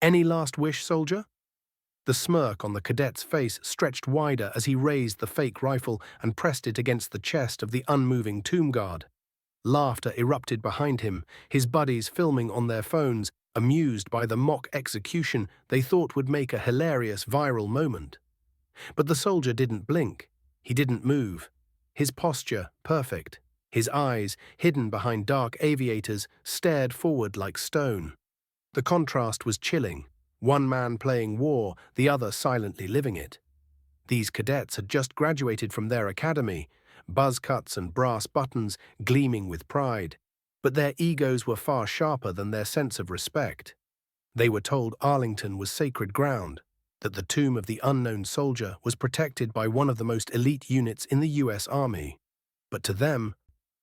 Any last wish, soldier? The smirk on the cadet's face stretched wider as he raised the fake rifle and pressed it against the chest of the unmoving tomb guard. Laughter erupted behind him, his buddies filming on their phones, amused by the mock execution they thought would make a hilarious viral moment. But the soldier didn't blink. He didn't move. His posture perfect. His eyes, hidden behind dark aviators, stared forward like stone. The contrast was chilling. One man playing war, the other silently living it. These cadets had just graduated from their academy, buzz cuts and brass buttons gleaming with pride. But their egos were far sharper than their sense of respect. They were told Arlington was sacred ground, that the tomb of the unknown soldier was protected by one of the most elite units in the US Army. But to them,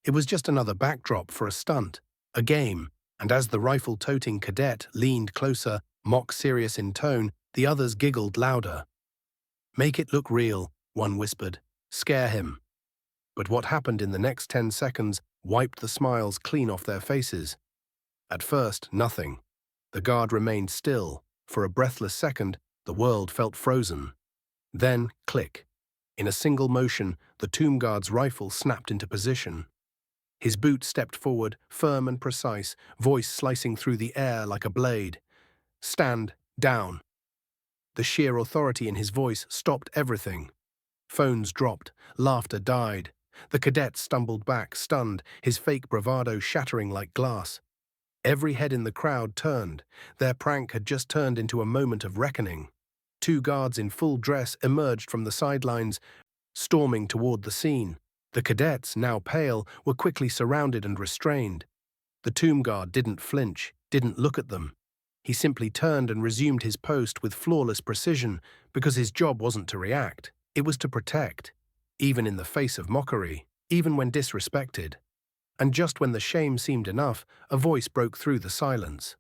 it was just another backdrop for a stunt, a game, and as the rifle-toting cadet leaned closer, mock-serious in tone, the others giggled louder. "Make it look real," one whispered. "Scare him." But what happened in the next 10 seconds wiped the smiles clean off their faces. At first, nothing. The guard remained still. For a breathless second, the world felt frozen. Then, click. In a single motion, the tomb guard's rifle snapped into position. His boot stepped forward, firm and precise, voice slicing through the air like a blade. "Stand down." The sheer authority in his voice stopped everything. Phones dropped, laughter died. The cadet stumbled back, stunned, his fake bravado shattering like glass. Every head in the crowd turned. Their prank had just turned into a moment of reckoning. Two guards in full dress emerged from the sidelines, storming toward the scene. The cadets, now pale, were quickly surrounded and restrained. The tomb guard didn't flinch, didn't look at them. He simply turned and resumed his post with flawless precision, because his job wasn't to react, it was to protect, even in the face of mockery, even when disrespected. And just when the shame seemed enough, a voice broke through the silence.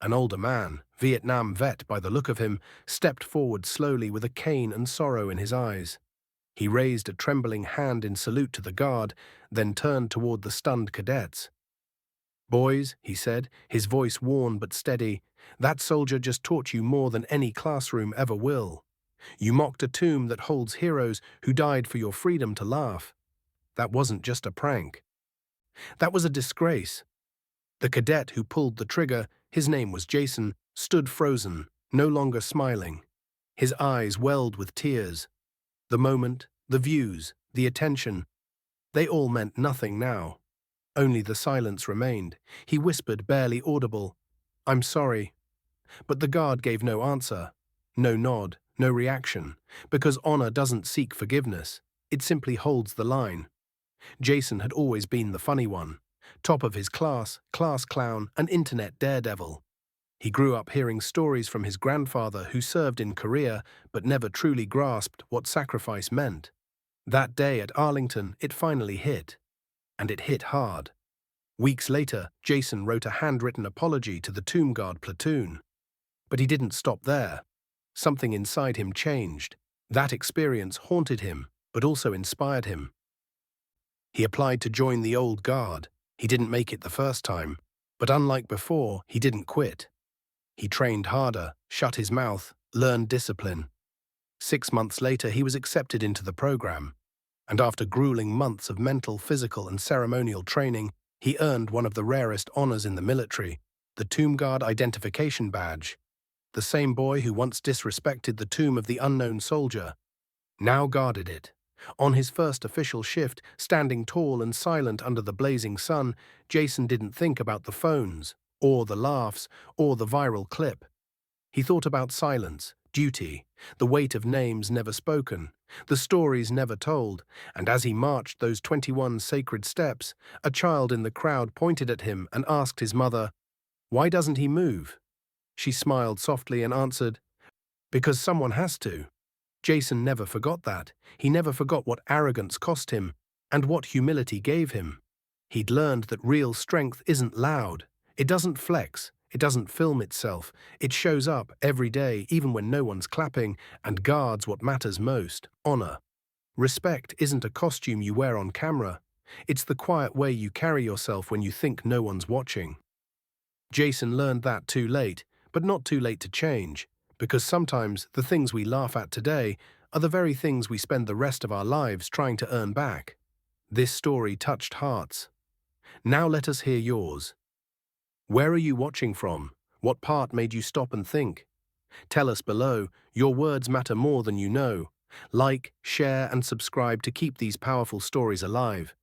An older man, Vietnam vet by the look of him, stepped forward slowly with a cane and sorrow in his eyes. He raised a trembling hand in salute to the guard, then turned toward the stunned cadets. "Boys," he said, his voice worn but steady, "that soldier just taught you more than any classroom ever will. You mocked a tomb that holds heroes who died for your freedom to laugh. That wasn't just a prank. That was a disgrace." The cadet who pulled the trigger, his name was Jason, stood frozen, no longer smiling. His eyes welled with tears. The moment, the views, the attention, they all meant nothing now. Only the silence remained. He whispered, barely audible, "I'm sorry." But the guard gave no answer, no nod, no reaction, because honor doesn't seek forgiveness. It simply holds the line. Jason had always been the funny one, top of his class clown, an internet daredevil. He grew up hearing stories from his grandfather who served in Korea but never truly grasped what sacrifice meant. That day at Arlington, it finally hit. And it hit hard. Weeks later, Jason wrote a handwritten apology to the Tomb Guard platoon. But he didn't stop there. Something inside him changed. That experience haunted him, but also inspired him. He applied to join the old guard. He didn't make it the first time, but unlike before, he didn't quit. He trained harder, shut his mouth, learned discipline. 6 months later, he was accepted into the program. And after grueling months of mental, physical, and ceremonial training, he earned one of the rarest honors in the military, the Tomb Guard Identification Badge. The same boy who once disrespected the tomb of the unknown soldier now guarded it. On his first official shift, standing tall and silent under the blazing sun, Jason didn't think about the phones, or the laughs, or the viral clip. He thought about silence, duty, the weight of names never spoken, the stories never told, and as he marched those 21 sacred steps, a child in the crowd pointed at him and asked his mother, "Why doesn't he move?" She smiled softly and answered, "Because someone has to." Jason never forgot that. He never forgot what arrogance cost him and what humility gave him. He'd learned that real strength isn't loud. It doesn't flex. It doesn't film itself. It shows up every day, even when no one's clapping, and guards what matters most, honor. Respect isn't a costume you wear on camera. It's the quiet way you carry yourself when you think no one's watching. Jason learned that too late, but not too late to change, because sometimes the things we laugh at today are the very things we spend the rest of our lives trying to earn back. This story touched hearts. Now let us hear yours. Where are you watching from? What part made you stop and think? Tell us below. Your words matter more than you know. Like, share, and subscribe to keep these powerful stories alive.